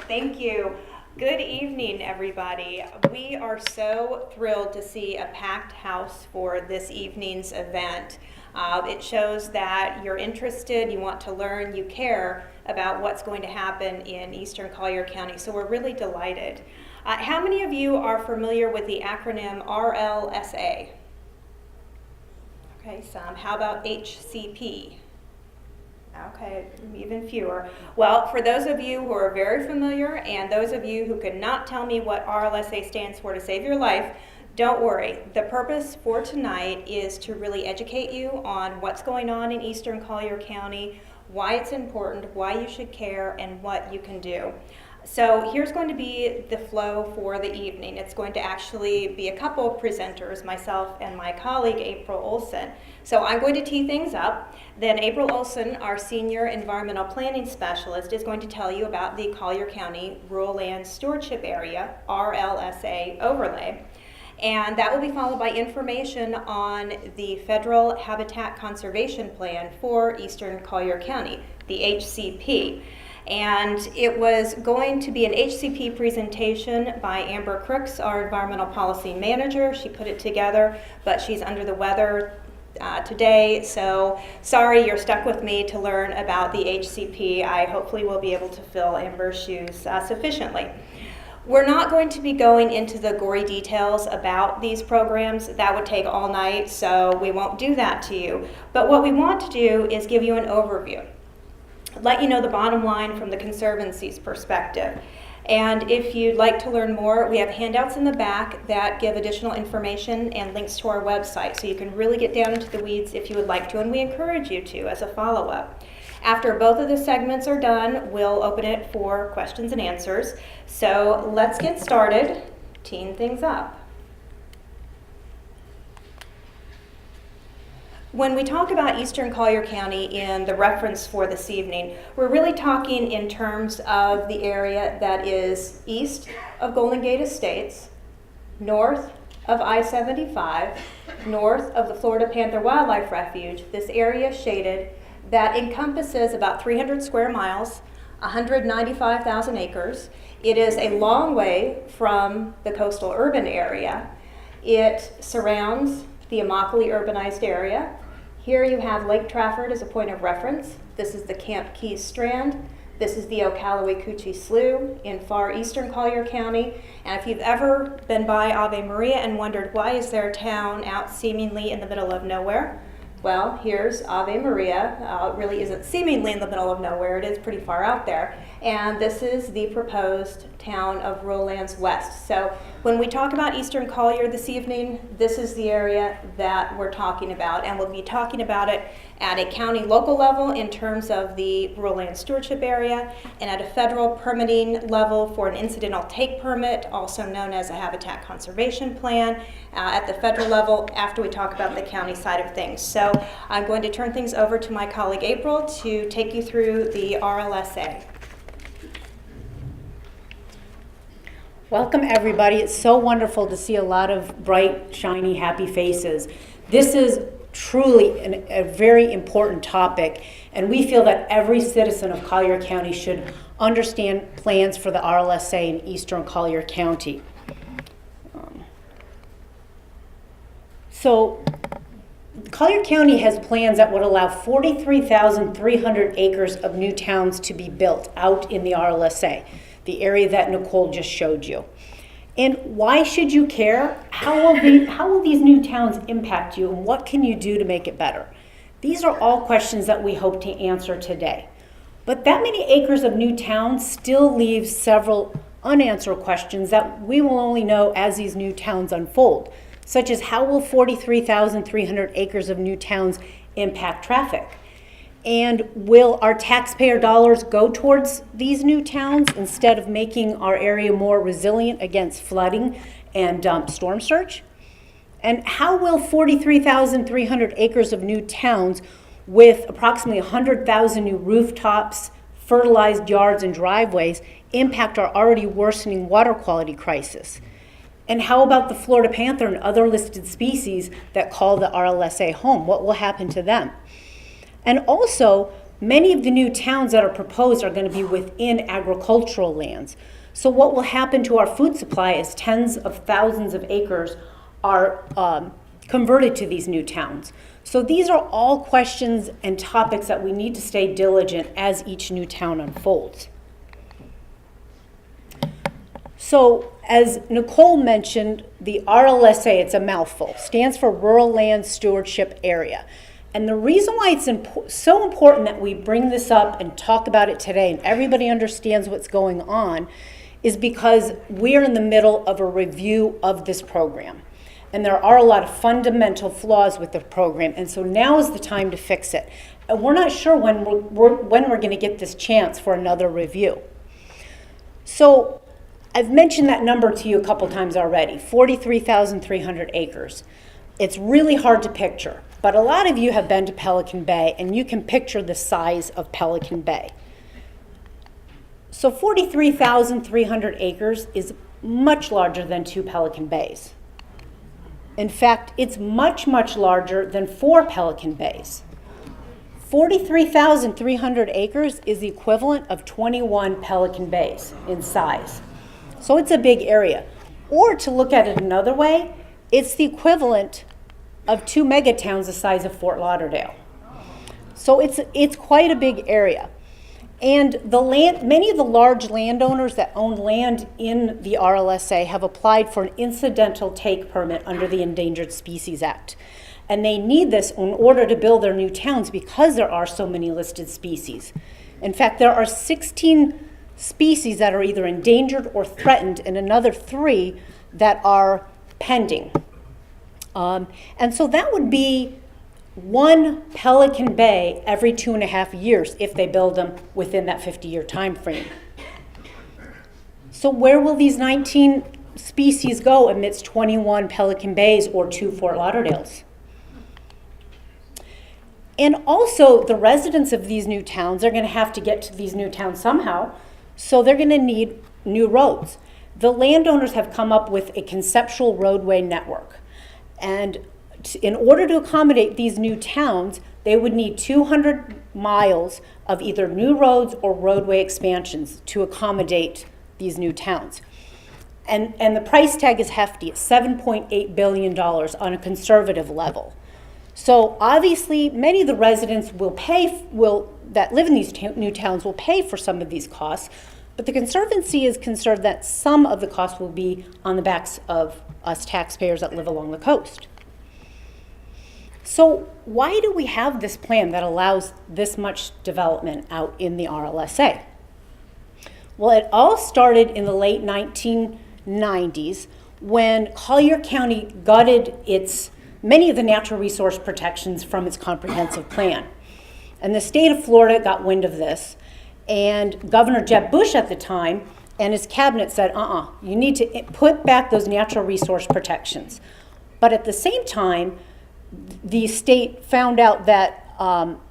Thank you. Good evening, everybody. We are so thrilled to see a packed house for this evening's event. It shows that you're interested, you want to learn, you care about what's going to happen in Eastern Collier County, so we're really delighted. How many of you are familiar with the acronym RLSA? Okay, some. How about HCP? Okay, even fewer. Well, for those of you who are very familiar and those of you who could not tell me what RLSA stands for to save your life, don't worry. The purpose for tonight is to really educate you on what's going on in Eastern Collier County, why it's important, why you should care, and what you can do. So here's going to be the flow for the evening. It's going to actually be a couple of presenters, myself and my colleague, April Olson. So I'm going to tee things up. Then April Olson, our Senior Environmental Planning Specialist, is going to tell you about the Collier County Rural Land Stewardship Area, RLSA overlay. And that will be followed by information on the Federal Habitat Conservation Plan for Eastern Collier County, the HCP. And it was going to be an HCP presentation by Amber Crooks, our Environmental Policy Manager. She put it together, but she's under the weather today, so sorry you're stuck with me to learn about the HCP. I hopefully will be able to fill Amber's shoes sufficiently. We're not going to be going into the gory details about these programs. That would take all night, so we won't do that to you. But what we want to do is give you an overview. Let you know the bottom line from the Conservancy's perspective. And if you'd like to learn more, we have handouts in the back that give additional information and links to our website, so you can really get down into the weeds if you would like to, and we encourage you to as a follow-up. After both of the segments are done, we'll open it for questions and answers. So let's get started, teeing things up. When we talk about Eastern Collier County in the reference for this evening, we're really talking in terms of the area that is east of Golden Gate Estates, north of I-75, north of the Florida Panther Wildlife Refuge, this area shaded that encompasses about 300 square miles, 195,000 acres. It is a long way from the coastal urban area. It surrounds the Immokalee urbanized area. Here you have Lake Trafford as a point of reference. This is the Camp Keys Strand. This is the Ocallaway-Coochie Slough in far eastern Collier County. And if you've ever been by Ave Maria and wondered why is there a town out seemingly in the middle of nowhere, well, here's Ave Maria. It really isn't seemingly in the middle of nowhere. It is pretty far out there. And this is the proposed town of Rural Lands West. So when we talk about Eastern Collier this evening, this is the area that we're talking about. And we'll be talking about it at a county local level in terms of the Rural Land Stewardship Area, and at a federal permitting level for an incidental take permit, also known as a habitat conservation plan, at the federal level after we talk about the county side of things. So I'm going to turn things over to my colleague April to take you through the RLSA. Welcome everybody. It's so wonderful to see a lot of bright, shiny, happy faces. This is truly a very important topic, and we feel that every citizen of Collier County should understand plans for the RLSA in Eastern Collier County. So Collier County has plans that would allow 43,300 acres of new towns to be built out in the RLSA, the area that Nicole just showed you. And why should you care? How will these new towns impact you, and what can you do to make it better? These are all questions that we hope to answer today. But that many acres of new towns still leaves several unanswered questions that we will only know as these new towns unfold, such as how will 43,300 acres of new towns impact traffic? And will our taxpayer dollars go towards these new towns instead of making our area more resilient against flooding and storm surge? And how will 43,300 acres of new towns with approximately 100,000 new rooftops, fertilized yards, and driveways impact our already worsening water quality crisis? And how about the Florida panther and other listed species that call the RLSA home? What will happen to them? And also, Many of the new towns that are proposed are going to be within agricultural lands. So what will happen to our food supply is tens of thousands of acres are converted to these new towns. So these are all questions and topics that we need to stay diligent as each new town unfolds. So as Nicole mentioned, the RLSA, it's a mouthful, stands for Rural Land Stewardship Area. And the reason why it's so important that we bring this up and talk about it today and everybody understands what's going on is because we're in the middle of a review of this program. And there are a lot of fundamental flaws with the program, and so now is the time to fix it. And we're not sure when we're going to get this chance for another review. So I've mentioned that number to you a couple times already, 43,300 acres. It's really hard to picture, but a lot of you have been to Pelican Bay, and you can picture the size of Pelican Bay. So 43,300 acres is much larger than 2 Pelican Bays. In fact, it's much, much larger than 4 Pelican Bays. 43,300 acres is the equivalent of 21 Pelican Bays in size. So it's a big area. Or to look at it another way, it's the equivalent of 2 megatowns the size of Fort Lauderdale. So it's quite a big area. And many of the large landowners that own land in the RLSA have applied for an incidental take permit under the Endangered Species Act. And they need this in order to build their new towns because there are so many listed species. In fact, there are 16 species that are either endangered or threatened, and another 3 that are pending. And so that would be 1 Pelican Bay every 2.5 years if they build them within that 50-year time frame. So where will these 19 species go amidst 21 Pelican Bays or 2 Fort Lauderdales? And also, the residents of these new towns are going to have to get to these new towns somehow, so they're going to need new roads. The landowners have come up with a conceptual roadway network. And in order to accommodate these new towns, they would need 200 miles of either new roads or roadway expansions to accommodate these new towns. And the price tag is hefty. It's $7.8 billion on a conservative level. So obviously, many of the residents that live in these new towns will pay for some of these costs, but the Conservancy is concerned that some of the costs will be on the backs of us taxpayers that live along the coast. So why do we have this plan that allows this much development out in the RLSA? Well, it all started in the late 1990s when Collier County gutted many of the natural resource protections from its comprehensive plan. And the state of Florida got wind of this, and Governor Jeb Bush at the time and his cabinet said, you need to put back those natural resource protections. But at the same time, the state found out that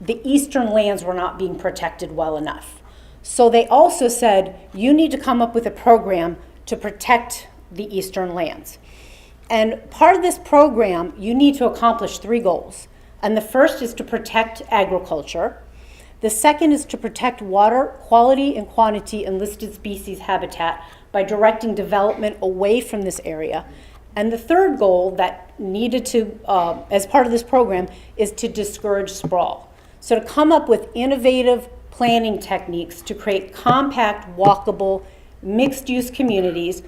the eastern lands were not being protected well enough. So they also said, you need to come up with a program to protect the eastern lands. And part of this program, you need to accomplish 3 goals. And the first is to protect agriculture. The second is to protect water quality and quantity and listed species habitat by directing development away from this area. And the third goal that needed to, as part of this program, is to discourage sprawl. So to come up with innovative planning techniques to create compact, walkable, mixed-use communities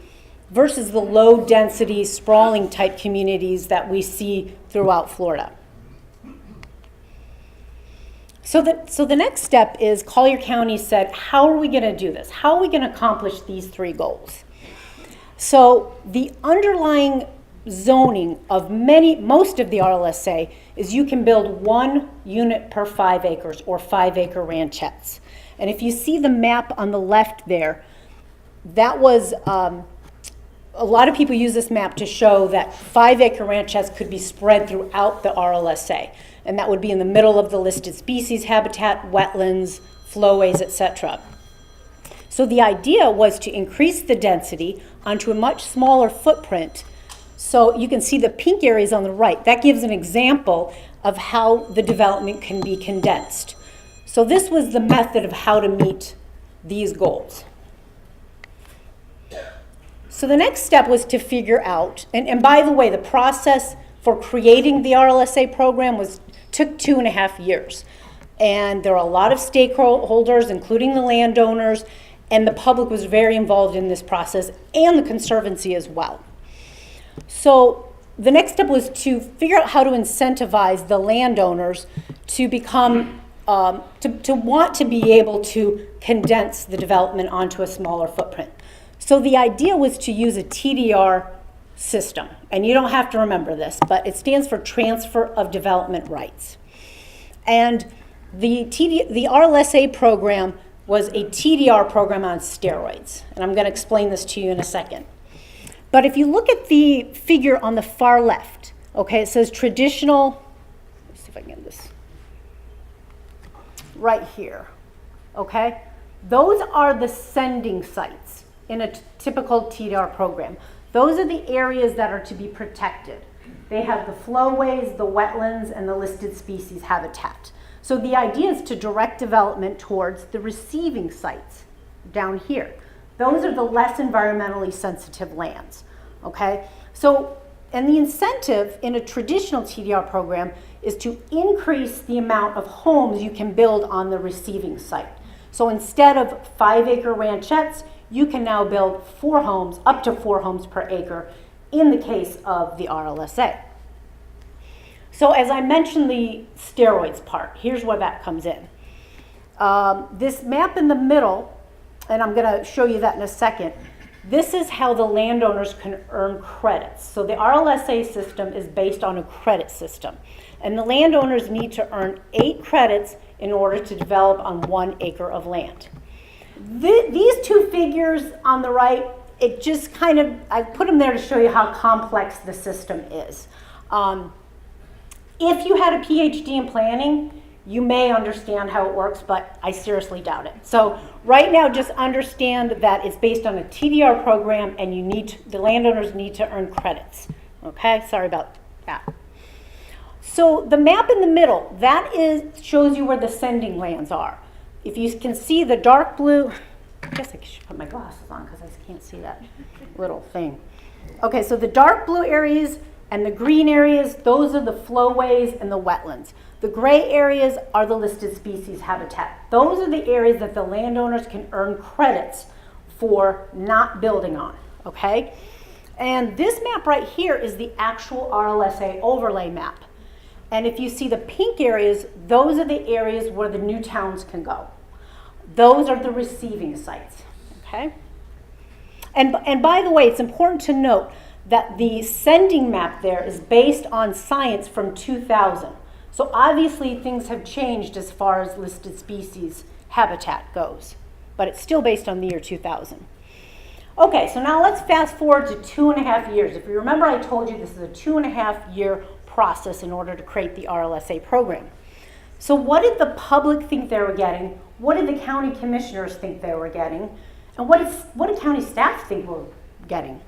versus the low-density, sprawling type communities that we see throughout Florida. So the next step is Collier County said, how are we going to do this? How are we going to accomplish these 3 goals? So the underlying zoning of most of the RLSA is you can build 1 unit per 5 acres or 5-acre ranchettes. And if you see the map on the left there, that was, a lot of people use this map to show that 5-acre ranchettes could be spread throughout the RLSA. And that would be in the middle of the listed species habitat, wetlands, flowways, etc. So the idea was to increase the density onto a much smaller footprint. So you can see the pink areas on the right. That gives an example of how the development can be condensed. So this was the method of how to meet these goals. So the next step was to figure out, and by the way, the process for creating the RLSA program took 2.5 years. And there are a lot of stakeholders, including the landowners, and the public was very involved in this process, and the Conservancy as well. So the next step was to figure out how to incentivize the landowners to become, to want to be able to condense the development onto a smaller footprint. So the idea was to use a TDR system, and you don't have to remember this, but it stands for Transfer of Development Rights. And the RLSA program was a TDR program on steroids, and I'm going to explain this to you in a second. But if you look at the figure on the far left, okay, it says traditional, let's see if I can get this, right here, okay? Those are the sending sites in a typical TDR program. Those are the areas that are to be protected. They have the flowways, the wetlands, and the listed species habitat. So the idea is to direct development towards the receiving sites down here. Those are the less environmentally sensitive lands, okay? So, and the incentive in a traditional TDR program is to increase the amount of homes you can build on the receiving site. So instead of 5-acre ranchettes, you can now build 4 homes, up to 4 homes per acre in the case of the RLSA. So as I mentioned the steroids part, here's where that comes in. This map in the middle, and I'm going to show you that in a second, this is how the landowners can earn credits. So the RLSA system is based on a credit system. And the landowners need to earn 8 credits in order to develop on 1 acre of land. These 2 figures on the right, it just kind of, I put them there to show you how complex the system is. If you had a PhD in planning, you may understand how it works, but I seriously doubt it. So right now, just understand that it's based on a TDR program, and the landowners need to earn credits. Okay, sorry about that. So the map in the middle, that shows you where the sending lands are. If you can see the dark blue, I guess I should put my glasses on because I can't see that little thing. Okay, so the dark blue areas and the green areas, those are the flowways and the wetlands. The gray areas are the listed species habitat. Those are the areas that the landowners can earn credits for not building on, okay? And this map right here is the actual RLSA overlay map. And if you see the pink areas, those are the areas where the new towns can go. Those are the receiving sites, okay? And by the way, it's important to note that the sending map there is based on science from 2000. So obviously things have changed as far as listed species habitat goes, but it's still based on the year 2000. Okay, so now let's fast forward to 2.5 years. If you remember, I told you this is a 2.5 year process in order to create the RLSA program. So what did the public think they were getting? What did the county commissioners think they were getting? And what did county staff think were getting?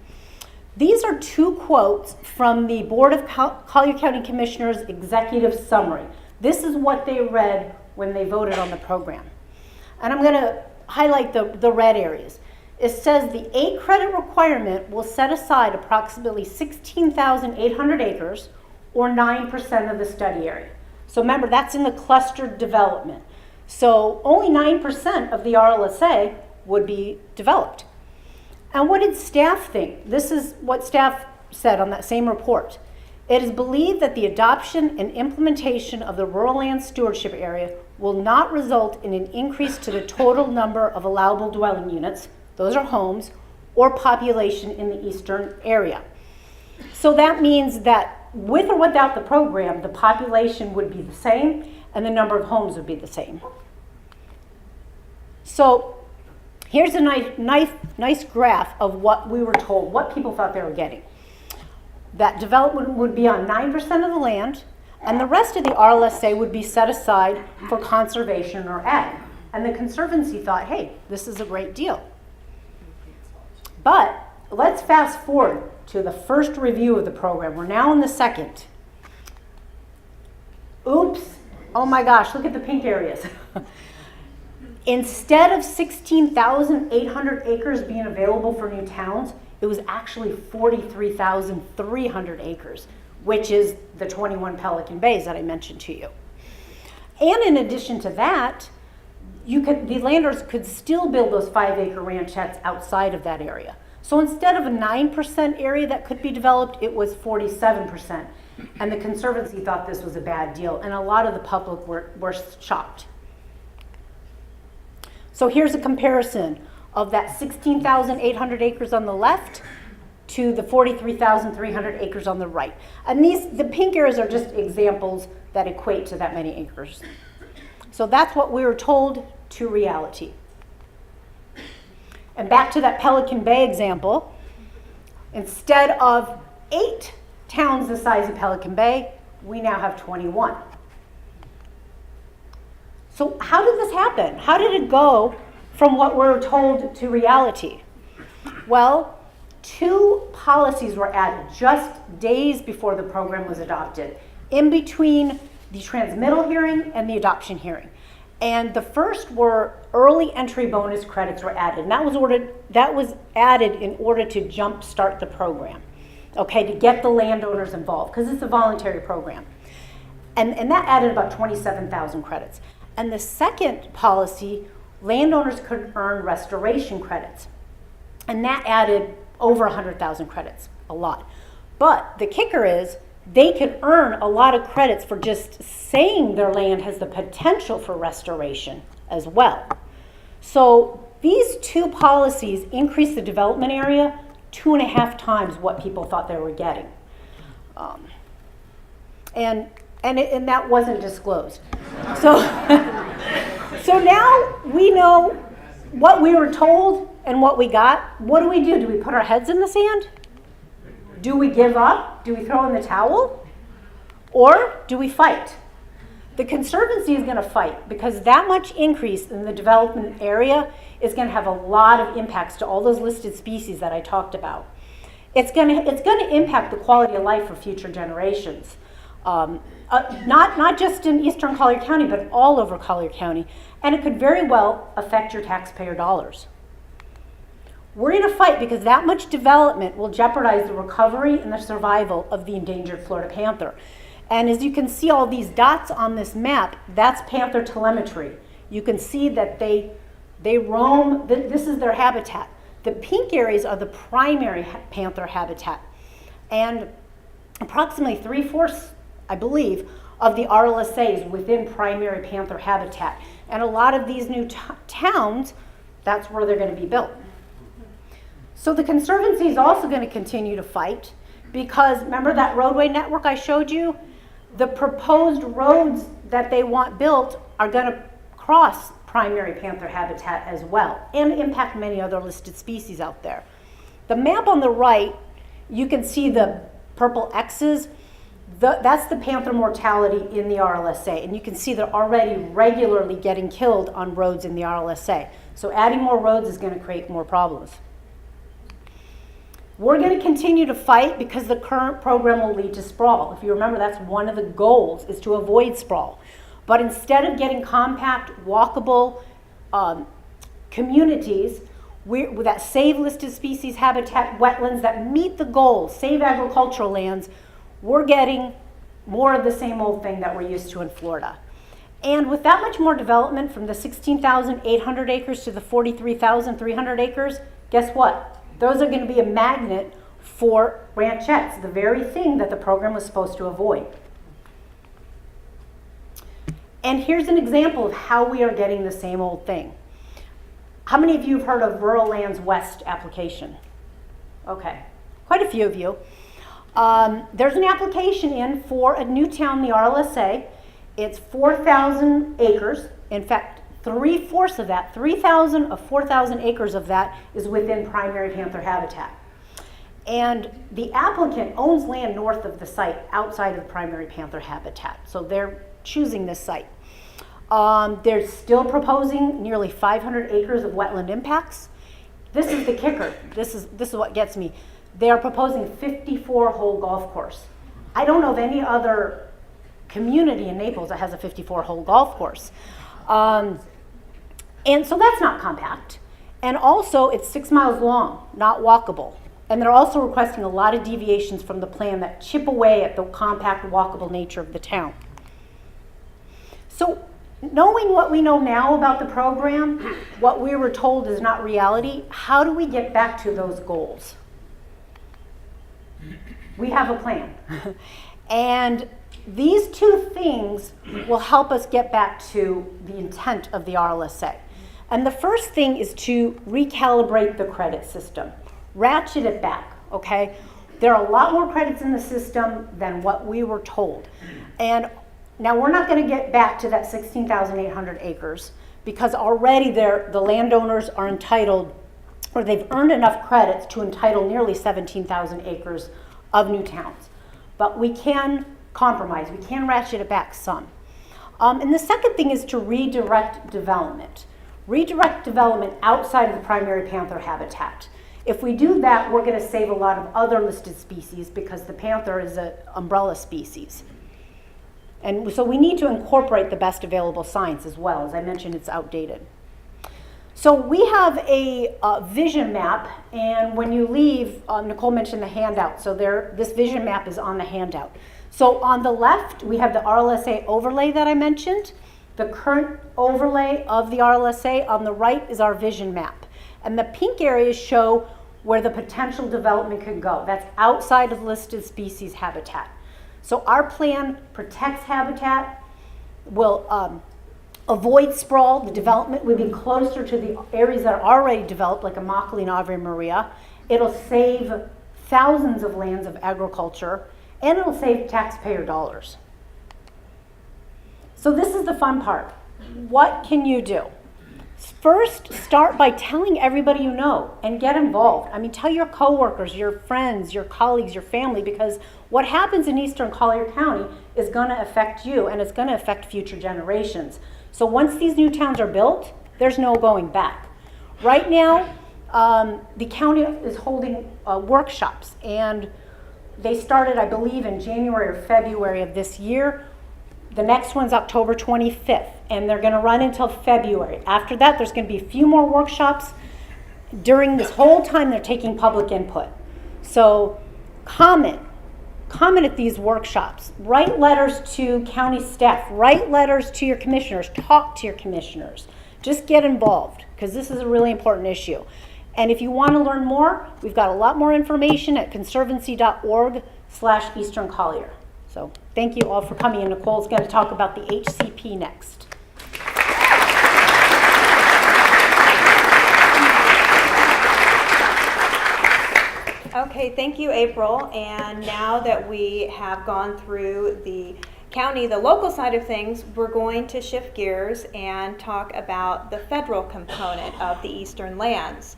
These are 2 quotes from the Board of Collier County Commissioners Executive Summary. This is what they read when they voted on the program. And I'm going to highlight the red areas. It says the 8 credit requirement will set aside approximately 16,800 acres, or 9% of the study area. So remember, that's in the clustered development. So only 9% of the RLSA would be developed. And what did staff think? This is what staff said on that same report. It is believed that the adoption and implementation of the rural land stewardship area will not result in an increase to the total number of allowable dwelling units, those are homes, or population in the eastern area. So that means that with or without the program, the population would be the same and the number of homes would be the same. So here's a nice graph of what we were told, what people thought they were getting. That development would be on 9% of the land, and the rest of the RLSA would be set aside for conservation or ag. And the Conservancy thought, hey, this is a great deal. But let's fast forward to the first review of the program. We're now in the second. Oops, Oh my gosh, look at the pink areas. Instead of 16,800 acres being available for new towns, it was actually 43,300 acres, which is the 21 Pelican Bays that I mentioned to you. And in addition to that, the landowners could still build those 5-acre ranchettes outside of that area. So instead of a 9% area that could be developed, it was 47%. And the Conservancy thought this was a bad deal, and a lot of the public were shocked. So here's a comparison of that 16,800 acres on the left to the 43,300 acres on the right. And the pink areas are just examples that equate to that many acres. So that's what we were told to reality. And back to that Pelican Bay example, instead of 8 towns the size of Pelican Bay, we now have 21. So how did this happen? How did it go from what we're told to reality? Well, 2 policies were added just days before the program was adopted, in between the transmittal hearing and the adoption hearing. And the first were early entry bonus credits were added. And that was added in order to jumpstart the program, okay, to get the landowners involved, because it's a voluntary program. And that added about 27,000 credits. And the second policy, landowners could earn restoration credits. And that added over 100,000 credits, a lot. But the kicker is, they could earn a lot of credits for just saying their land has the potential for restoration as well. So these 2 policies increased the development area 2.5 times what people thought they were getting. And that wasn't disclosed. So, so now we know what we were told and what we got. What do? Do we put our heads in the sand? Do we give up? Do we throw in the towel? Or do we fight? The Conservancy is going to fight, because that much increase in the development area is going to have a lot of impacts to all those listed species that I talked about. It's going to impact the quality of life for future generations. Not just in eastern Collier County, but all over Collier County. And it could very well affect your taxpayer dollars. We're in a fight because that much development will jeopardize the recovery and the survival of the endangered Florida panther. And as you can see all these dots on this map, that's panther telemetry. You can see that they roam, this is their habitat. The pink areas are the primary panther habitat. And approximately 3/4, I believe, of the RLSA is within primary panther habitat. And a lot of these new towns, that's where they're going to be built. So the Conservancy is also going to continue to fight, because remember that roadway network I showed you? The proposed roads that they want built are going to cross primary panther habitat as well, and impact many other listed species out there. The map on the right, you can see the purple X's. That's the panther mortality in the RLSA, and you can see they're already regularly getting killed on roads in the RLSA. So adding more roads is going to create more problems. We're going to continue to fight because the current program will lead to sprawl. If you remember, that's one of the goals, is to avoid sprawl. But instead of getting compact, walkable communities that save listed species, habitat, wetlands, that meet the goals, save agricultural lands, we're getting more of the same old thing that we're used to in Florida. And with that much more development, from the 16,800 acres to the 43,300 acres, guess what? Those are going to be a magnet for ranchettes, the very thing that the program was supposed to avoid. And here's an example of how we are getting the same old thing. How many of you have heard of Rural Lands West application? Okay, quite a few of you. There's an application in for a new town in the RLSA. It's 4,000 acres. In fact, 3/4 of that, 3,000 of 4,000 acres of that, is within primary panther habitat. And the applicant owns land north of the site, outside of primary panther habitat. So they're choosing this site. They're still proposing nearly 500 acres of wetland impacts. This is the kicker. This is what gets me. They are proposing 54-hole golf course. I don't know of any other community in Naples that has a 54-hole golf course. And so that's not compact. And also, it's 6 miles long, not walkable. And they're also requesting a lot of deviations from the plan that chip away at the compact, walkable nature of the town. So, knowing what we know now about the program, what we were told is not reality, how do we get back to those goals? We have a plan. And these two things will help us get back to the intent of the RLSA. And the first thing is to recalibrate the credit system. Ratchet it back, okay? There are a lot more credits in the system than what we were told. And now we're not going to get back to that 16,800 acres because already the landowners are entitled, or they've earned enough credits to entitle nearly 17,000 acres of new towns. But we can compromise, we can ratchet it back some. And the second thing is to redirect development. Redirect development outside of the primary panther habitat. If we do that, we're going to save a lot of other listed species because the panther is an umbrella species. And so we need to incorporate the best available science as well. As I mentioned, it's outdated. So we have a vision map, and when you leave, Nicole mentioned the handout. So this vision map is on the handout. So on the left, we have the RLSA overlay that I mentioned, the current overlay of the RLSA. On the right is our vision map. And the pink areas show where the potential development could go. That's outside of listed species habitat. So our plan protects habitat, will avoid sprawl. The development would be closer to the areas that are already developed, like Immokalee and Ave Maria. It'll save thousands of lands of agriculture, and it'll save taxpayer dollars. So this is the fun part. What can you do? First, start by telling everybody you know and get involved. I mean, tell your coworkers, your friends, your colleagues, your family, because what happens in eastern Collier County is going to affect you, and it's going to affect future generations. So once these new towns are built, there's no going back. Right now, the county is holding workshops, and they started, I believe, in January or February of this year. The next one's October 25th, and they're going to run until February. After that, there's going to be a few more workshops. During this whole time, they're taking public input. So comment at these workshops. Write letters to county staff. Write letters to your commissioners. Talk to your commissioners. Just get involved, because this is a really important issue. And if you want to learn more, we've got a lot more information at conservancy.org/Eastern Collier. So thank you all for coming, and Nicole's going to talk about the HCP next. Okay, thank you, April. And now that we have gone through the county, the local side of things, we're going to shift gears and talk about the federal component of the Eastern Lands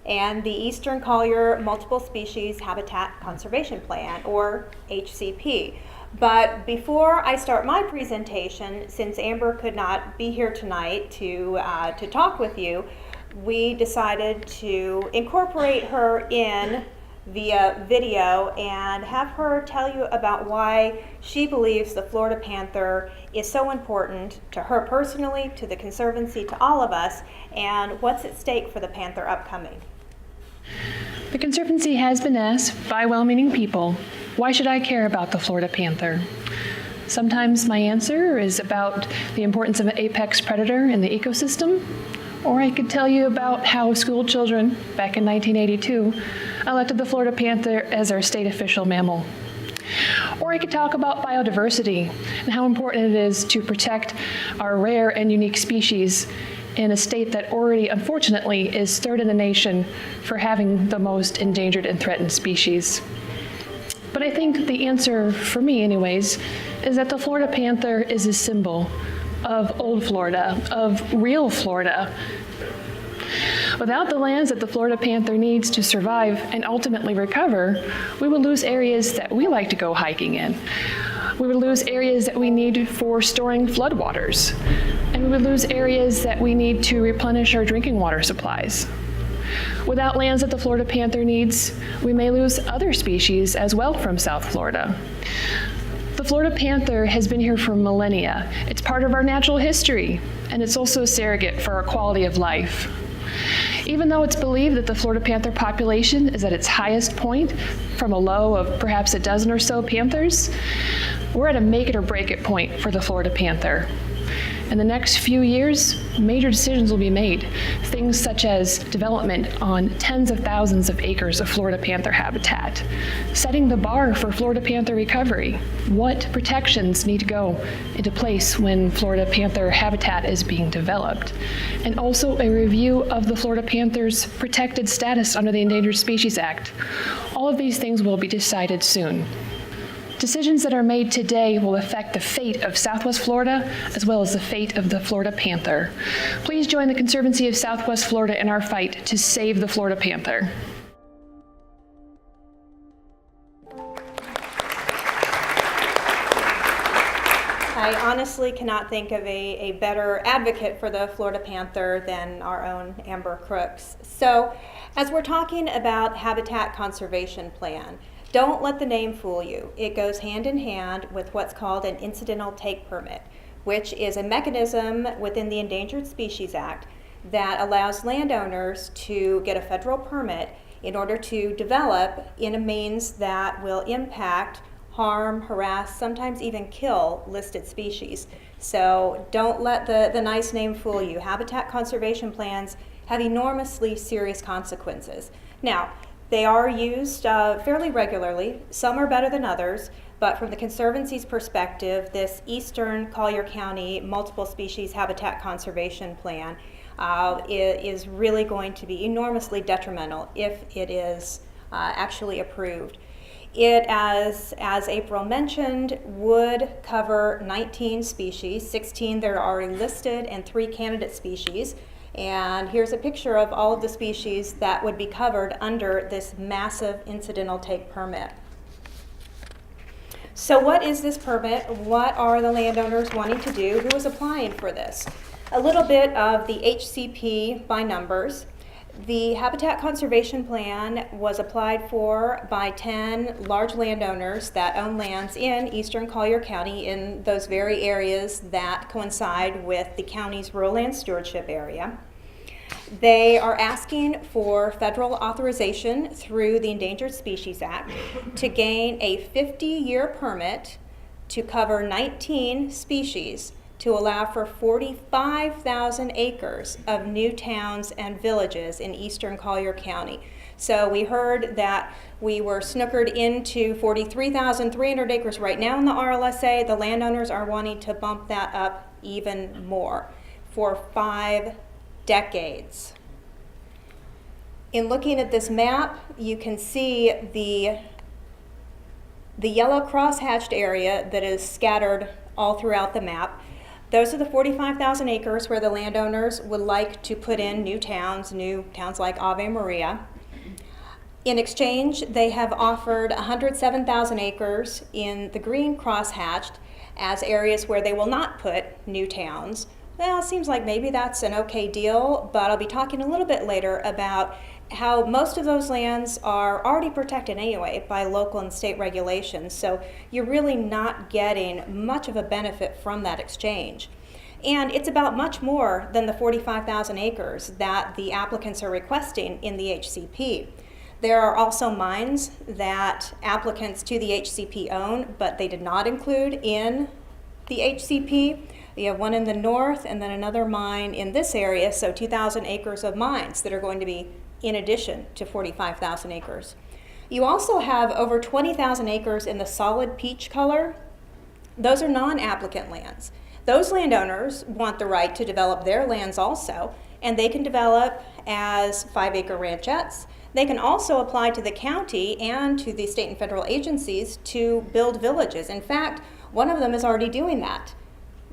and the Eastern Collier Multiple Species Habitat Conservation Plan, or HCP. But before I start my presentation, since Amber could not be here tonight to talk with you, we decided to incorporate her in via video and have her tell you about why she believes the Florida panther is so important to her personally, to the Conservancy, to all of us, and what's at stake for the panther upcoming. The Conservancy has been asked by well-meaning people, why should I care about the Florida panther? Sometimes my answer is about the importance of an apex predator in the ecosystem, or I could tell you about how school children back in 1982 elected the Florida panther as our state official mammal. Or I could talk about biodiversity and how important it is to protect our rare and unique species in a state that already, unfortunately, is third in the nation for having the most endangered and threatened species. But I think the answer, for me anyways, is that the Florida panther is a symbol of old Florida, of real Florida. Without the lands that the Florida panther needs to survive and ultimately recover, we will lose areas that we like to go hiking in. We would lose areas that we need for storing floodwaters. And we would lose areas that we need to replenish our drinking water supplies. Without lands that the Florida panther needs, we may lose other species as well from South Florida. The Florida panther has been here for millennia. It's part of our natural history, and it's also a surrogate for our quality of life. Even though it's believed that the Florida panther population is at its highest point, from a low of perhaps a dozen or so panthers, we're at a make it or break it point for the Florida panther. In the next few years, major decisions will be made. Things such as development on tens of thousands of acres of Florida panther habitat, setting the bar for Florida panther recovery, what protections need to go into place when Florida panther habitat is being developed, and also a review of the Florida panther's protected status under the Endangered Species Act. All of these things will be decided soon. Decisions that are made today will affect the fate of Southwest Florida as well as the fate of the Florida panther. Please join the Conservancy of Southwest Florida in our fight to save the Florida panther. I honestly cannot think of a better advocate for the Florida panther than our own Amber Crooks. So, as we're talking about habitat conservation plan, don't let the name fool you. It goes hand in hand with what's called an incidental take permit, which is a mechanism within the Endangered Species Act that allows landowners to get a federal permit in order to develop in a means that will impact, harm, harass, sometimes even kill listed species. So don't let the nice name fool you. Habitat conservation plans have enormously serious consequences. Now, they are used fairly regularly. Some are better than others, but from the Conservancy's perspective, this Eastern Collier County multiple species habitat conservation plan is really going to be enormously detrimental if it is actually approved. It, as April mentioned, would cover 19 species, 16 that are already listed, and 3 candidate species. And here's a picture of all of the species that would be covered under this massive incidental take permit. So what is this permit? What are the landowners wanting to do? Who is applying for this? A little bit of the HCP by numbers. The Habitat Conservation Plan was applied for by 10 large landowners that own lands in Eastern Collier County in those very areas that coincide with the county's rural land stewardship area. They are asking for federal authorization through the Endangered Species Act to gain a 50-year permit to cover 19 species to allow for 45,000 acres of new towns and villages in Eastern Collier County. So we heard that we were snookered into 43,300 acres right now in the RLSA. The landowners are wanting to bump that up even more for 5 decades. In looking at this map, you can see the yellow cross-hatched area that is scattered all throughout the map. Those are the 45,000 acres where the landowners would like to put in new towns like Ave Maria. In exchange, they have offered 107,000 acres in the green crosshatched as areas where they will not put new towns. Well, it seems like maybe that's an okay deal, but I'll be talking a little bit later about how most of those lands are already protected anyway by local and state regulations, so you're really not getting much of a benefit from that exchange. And it's about much more than the 45,000 acres that the applicants are requesting in the HCP. There are also mines that applicants to the HCP own, but they did not include in the HCP. You have one in the north and then another mine in this area, so 2,000 acres of mines that are going to be in addition to 45,000 acres. You also have over 20,000 acres in the solid peach color. Those are non-applicant lands. Those landowners want the right to develop their lands also, and they can develop as 5-acre ranchettes. They can also apply to the county and to the state and federal agencies to build villages. In fact, one of them is already doing that.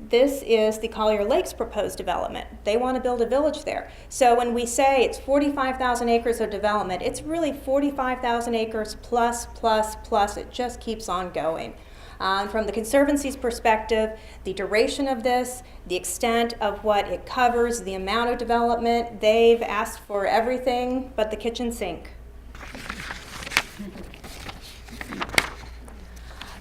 This is the Collier Lakes proposed development. They want to build a village there. So when we say it's 45,000 acres of development, it's really 45,000 acres plus, plus, plus. It just keeps on going. From the Conservancy's perspective, the duration of this, the extent of what it covers, the amount of development, they've asked for everything but the kitchen sink.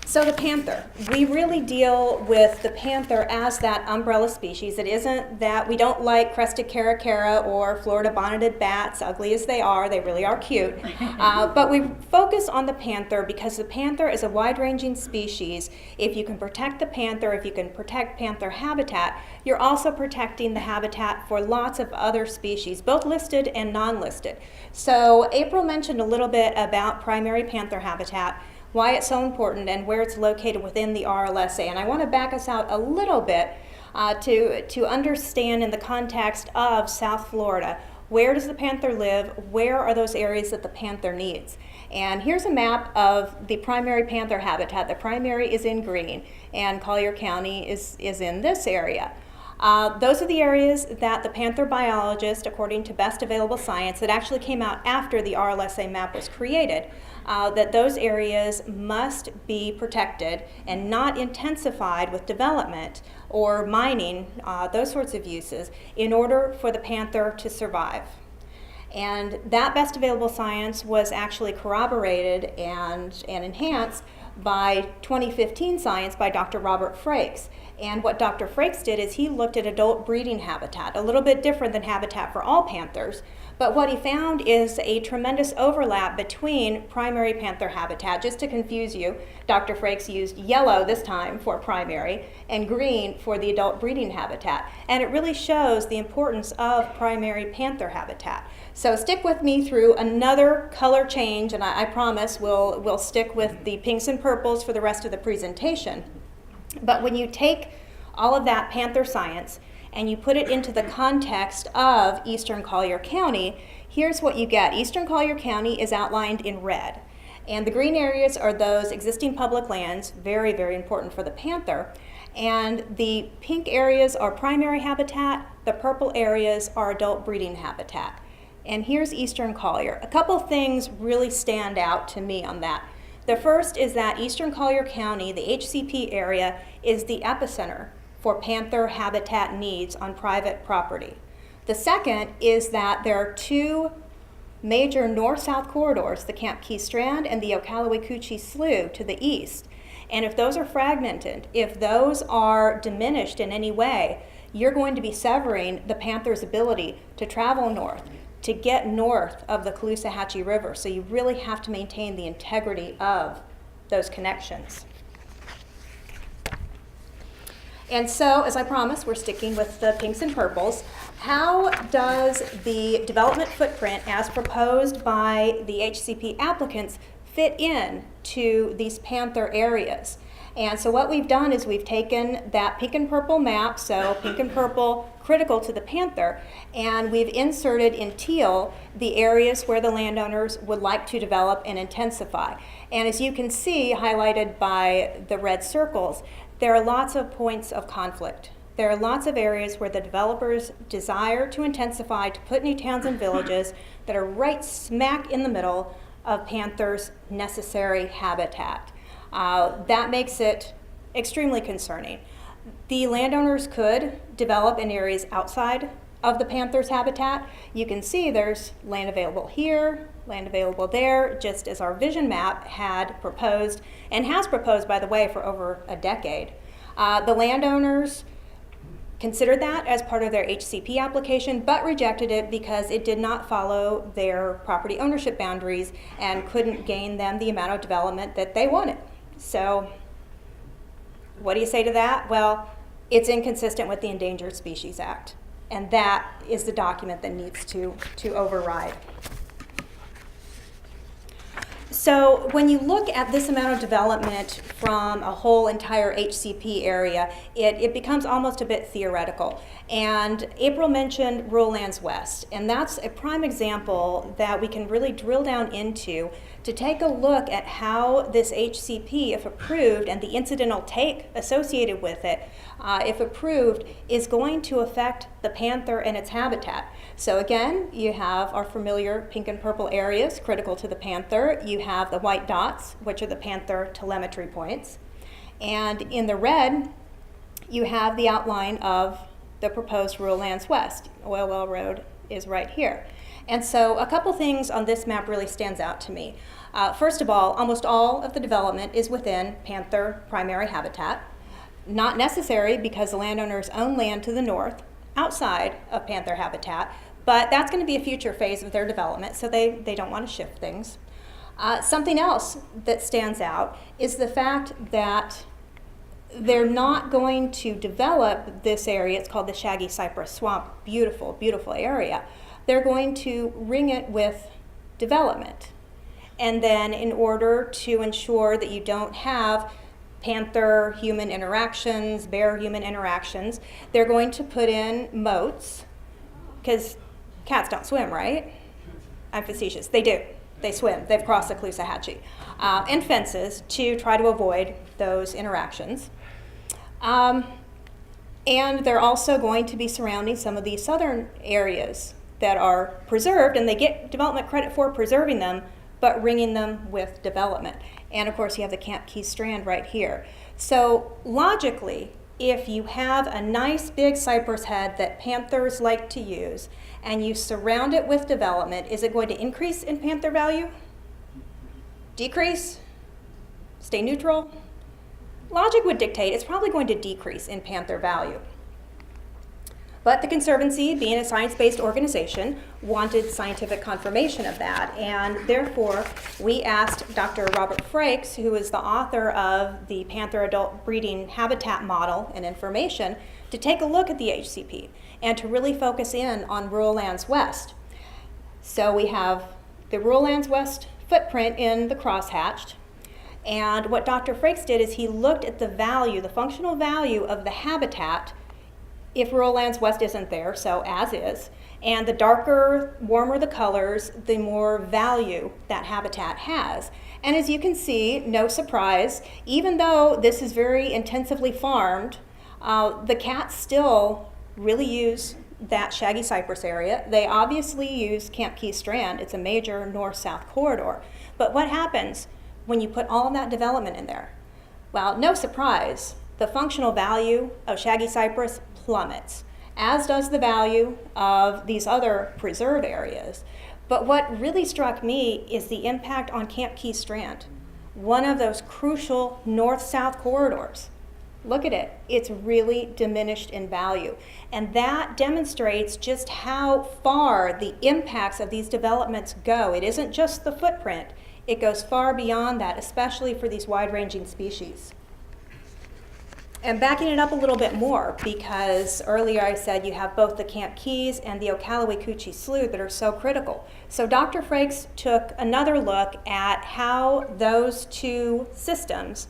So So the panther, we really deal with the panther as that umbrella species. It isn't that we don't like crested caracara or Florida bonneted bats, ugly as they really are cute. But we focus on the panther because the panther is a wide-ranging species. If you can protect the panther, if you can protect panther habitat, you're also protecting the habitat for lots of other species, both listed and non-listed. So April mentioned a little bit about primary panther habitat, why it's so important, and where it's located within the RLSA. And I want to back us out a little bit to understand in the context of South Florida, where does the panther live, where are those areas that the panther needs. And here's a map of the primary panther habitat. The primary is in green, and Collier County is in this area. Those are the areas that the panther biologist, according to best available science, that actually came out after the RLSA map was created, that those areas must be protected and not intensified with development or mining, those sorts of uses, in order for the panther to survive. And that best available science was actually corroborated and enhanced by 2015 science by Dr. Robert Frakes. And what Dr. Frakes did is he looked at adult breeding habitat, a little bit different than habitat for all panthers, but what he found is a tremendous overlap between primary panther habitat. Just to confuse you, Dr. Frakes used yellow this time for primary and green for the adult breeding habitat. And it really shows the importance of primary panther habitat. So stick with me through another color change, and I promise we'll stick with the pinks and purples for the rest of the presentation. But when you take all of that panther science and you put it into the context of Eastern Collier County, here's what you get. Eastern Collier County is outlined in red. And the green areas are those existing public lands, very, very important for the panther. And the pink areas are primary habitat, the purple areas are adult breeding habitat. And here's Eastern Collier. A couple things really stand out to me on that. The first is that Eastern Collier County, the HCP area, is the epicenter for panther habitat needs on private property. The second is that there are two major north-south corridors, the Camp Key Strand and the Ocallaway-Coochie Slough to the east. And if those are fragmented, if those are diminished in any way, you're going to be severing the panther's ability to travel north, to get north of the Caloosahatchee River. So you really have to maintain the integrity of those connections. And so, as I promised, we're sticking with the pinks and purples. How does the development footprint as proposed by the HCP applicants fit in to these panther areas? And so what we've done is we've taken that pink and purple map, so pink and purple critical to the panther, and we've inserted in teal the areas where the landowners would like to develop and intensify. And as you can see, highlighted by the red circles, there are lots of points of conflict. There are lots of areas where the developers desire to intensify, to put new towns and villages that are right smack in the middle of panthers' necessary habitat. That makes it extremely concerning. The landowners could develop in areas outside of the panther's habitat. You can see there's land available here, land available there, just as our vision map had proposed, and has proposed, by the way, for over a decade. The landowners considered that as part of their HCP application, but rejected it because it did not follow their property ownership boundaries and couldn't gain them the amount of development that they wanted. So what do you say to that? Well, it's inconsistent with the Endangered Species Act, and that is the document that needs to override. So when you look at this amount of development from a whole entire HCP area, it becomes almost a bit theoretical. And April mentioned Rural Lands West, and that's a prime example that we can really drill down into to take a look at how this HCP, if approved, and the incidental take associated with it, if approved, is going to affect the panther and its habitat. So again, you have our familiar pink and purple areas critical to the panther. You have the white dots, which are the panther telemetry points. And in the red, you have the outline of the proposed Rural Lands West. Oil Well Road is right here. And so a couple things on this map really stands out to me. First of all, almost all of the development is within panther primary habitat. Not necessary because the landowners own land to the north outside of panther habitat, but that's going to be a future phase of their development, so they don't want to shift things. Something else that stands out is the fact that they're not going to develop this area. It's called the Shaggy Cypress Swamp. Beautiful, beautiful area. They're going to ring it with development. And then in order to ensure that you don't have panther-human interactions, bear-human interactions, they're going to put in moats, because cats don't swim, right? I'm facetious. They do. They swim. They've crossed the Caloosahatchee. And fences to try to avoid those interactions. And they're also going to be surrounding some of these southern areas that are preserved, and they get development credit for preserving them, but ringing them with development. And of course, you have the Camp Key Strand right here. So logically, if you have a nice big cypress head that panthers like to use, and you surround it with development, is it going to increase in panther value? Decrease? Stay neutral? Logic would dictate it's probably going to decrease in panther value. But the Conservancy, being a science-based organization, wanted scientific confirmation of that, and therefore we asked Dr. Robert Frakes, who is the author of the Panther Adult Breeding Habitat Model and Information, to take a look at the HCP and to really focus in on rural lands west. So we have the rural lands west footprint in the crosshatched, and what Dr. Frakes did is he looked at the value, the functional value of the habitat if rural lands west isn't there, so as is, and the darker, warmer the colors, the more value that habitat has. And as you can see, no surprise, even though this is very intensively farmed, the cats still really use that shaggy cypress area. They obviously use Camp Key Strand. It's a major north-south corridor. But what happens when you put all of that development in there? Well, no surprise, the functional value of shaggy cypress plummets, as does the value of these other preserve areas. But what really struck me is the impact on Camp Key Strand, one of those crucial north-south corridors. Look at it. It's really diminished in value. And that demonstrates just how far the impacts of these developments go. It isn't just the footprint. It goes far beyond that, especially for these wide-ranging species. And backing it up a little bit more, because earlier I said you have both the Camp Keys and the Ocallaway-Coochie Slough that are so critical. So Dr. Frakes took another look at how those two systems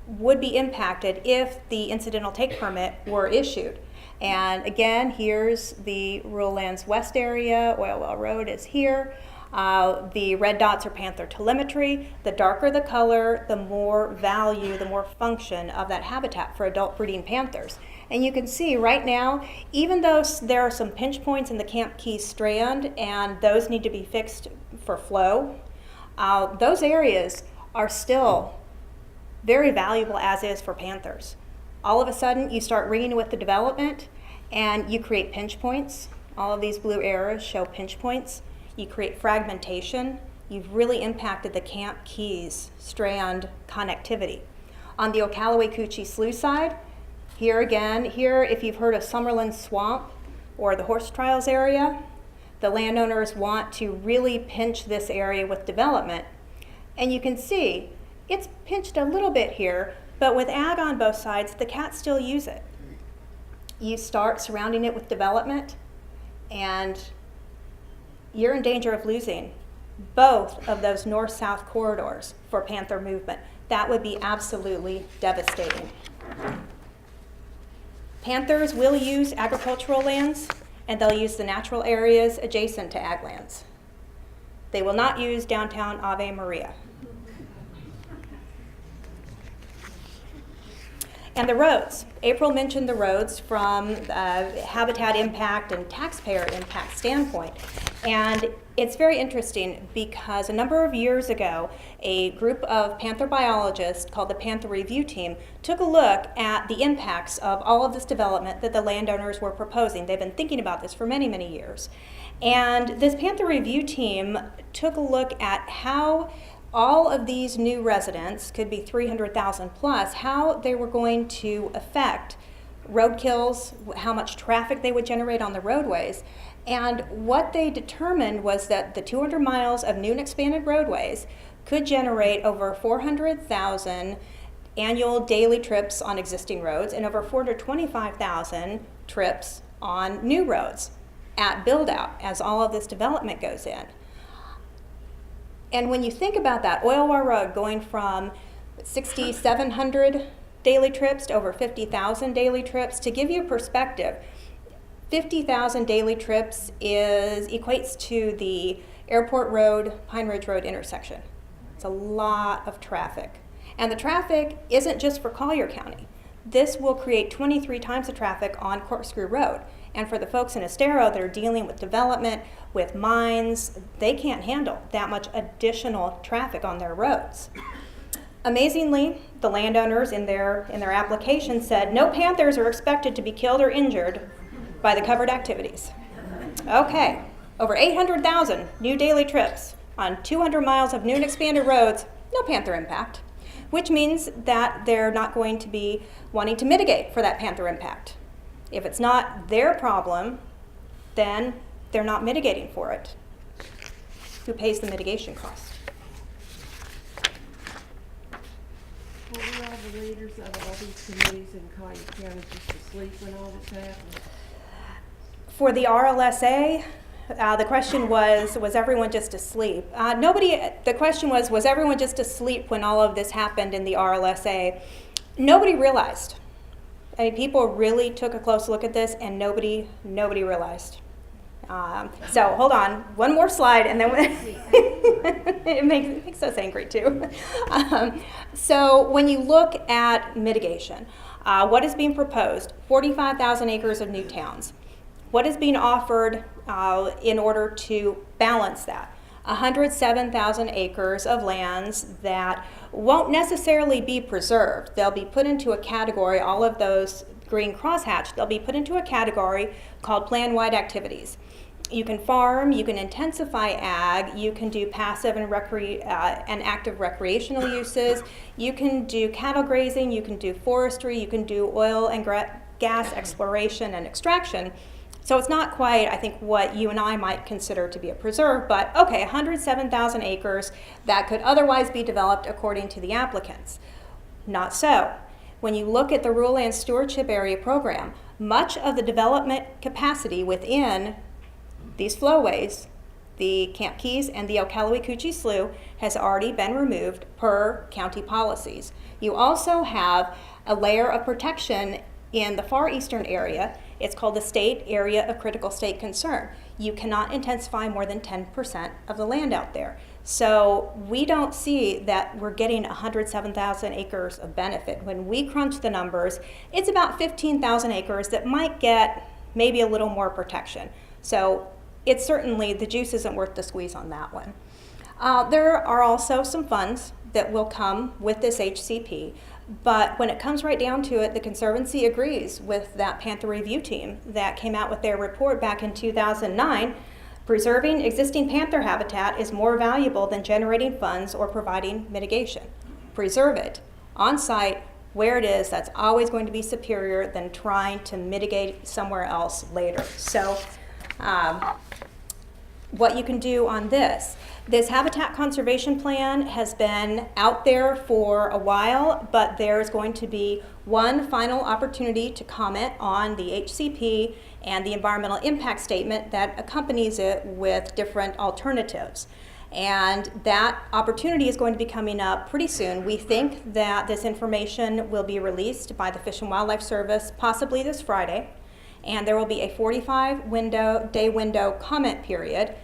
would be impacted if the incidental take permit were issued. And again, here's the rural lands west area. Oil Well Road is here. The red dots are panther telemetry. The darker the color, the more value, the more function of that habitat for adult breeding panthers. And you can see right now, even though there are some pinch points in the Camp Key Strand and those need to be fixed for flow, those areas are still very valuable as is for panthers. All of a sudden, you start ringing with the development and you create pinch points. All of these blue arrows show pinch points. You create fragmentation. You've really impacted the Camp Keys Strand connectivity. On the Ocallaway-Coochie Slough side, here again, if you've heard of Summerlin Swamp or the horse trials area, the landowners want to really pinch this area with development. And you can see it's pinched a little bit here, but with ag on both sides, the cats still use it. You start surrounding it with development, and you're in danger of losing both of those north-south corridors for panther movement. That would be absolutely devastating. Panthers will use agricultural lands, and they'll use the natural areas adjacent to ag lands. They will not use downtown Ave Maria. And the roads. April mentioned the roads from habitat impact and taxpayer impact standpoint. And it's very interesting because a number of years ago, a group of panther biologists called the Panther Review Team took a look at the impacts of all of this development that the landowners were proposing. They've been thinking about this for many, many years. And this Panther Review Team took a look at how all of these new residents, could be 300,000 plus, how they were going to affect roadkills, how much traffic they would generate on the roadways. And what they determined was that the 200 miles of new and expanded roadways could generate over 400,000 annual daily trips on existing roads and over 425,000 trips on new roads at build out as all of this development goes in. And when you think about that, Oil Well Road going from 6,700 daily trips to over 50,000 daily trips, to give you perspective, 50,000 daily trips equates to the Airport Road, Pine Ridge Road intersection. It's a lot of traffic. And the traffic isn't just for Collier County. This will create 23 times the traffic on Corkscrew Road. And for the folks in Estero that are dealing with development, with mines, they can't handle that much additional traffic on their roads. Amazingly, the landowners in their application said no panthers are expected to be killed or injured by the covered activities. Okay, over 800,000 new daily trips on 200 miles of new and expanded roads, no panther impact, which means that they're not going to be wanting to mitigate for that panther impact. If it's not their problem, then they're not mitigating for it. Who pays the mitigation cost? Well, were all the leaders of all these committees in Collier County just asleep when all this happened? For the RLSA, the question was everyone just asleep? The question was everyone just asleep when all of this happened in the RLSA? Nobody realized. I mean, people really took a close look at this and nobody realized. So hold on, one more slide and then it makes us angry too. So when you look at mitigation, what is being proposed? 45,000 acres of new towns. What is being offered in order to balance that? 107,000 acres of lands that won't necessarily be preserved. They'll be put into a category, all of those green crosshatched, they'll be put into a category called plan-wide activities. You can farm, you can intensify ag, you can do passive and active recreational uses, you can do cattle grazing, you can do forestry, you can do oil and gas exploration and extraction. So it's not quite, I think, what you and I might consider to be a preserve, but okay, 107,000 acres that could otherwise be developed according to the applicants. Not so. When you look at the Rural Land Stewardship Area Program, much of the development capacity within these flowways, the Camp Keys and the Ocalawee-Coochie Slough, has already been removed per county policies. You also have a layer of protection in the far eastern area. It's called the State Area of Critical State Concern. You cannot intensify more than 10% of the land out there. So we don't see that we're getting 107,000 acres of benefit. When we crunch the numbers, it's about 15,000 acres that might get maybe a little more protection. So it's certainly, the juice isn't worth the squeeze on that one. There are also some funds that will come with this HCP. But when it comes right down to it, the Conservancy agrees with that Panther Review Team that came out with their report back in 2009. Preserving existing panther habitat is more valuable than generating funds or providing mitigation. Preserve it on site where it is. That's always going to be superior than trying to mitigate somewhere else later. So what you can do on this habitat conservation plan has been out there for a while, but there's going to be one final opportunity to comment on the HCP and the environmental impact statement that accompanies it with different alternatives. And that opportunity is going to be coming up pretty soon. We think that this information will be released by the Fish and Wildlife Service possibly this Friday. And there will be a 45-day window comment period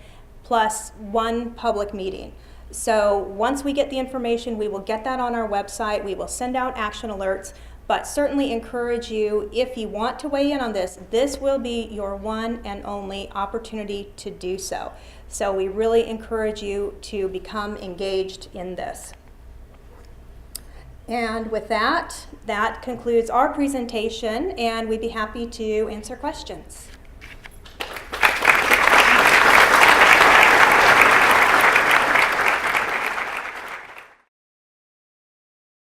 plus one public meeting. So once we get the information, we will get that on our website. We will send out action alerts. but certainly encourage you, if you want to weigh in on this, this will be your one and only opportunity to do so. So we really encourage you to become engaged in this. And with that, that concludes our presentation, and we'd be happy to answer questions.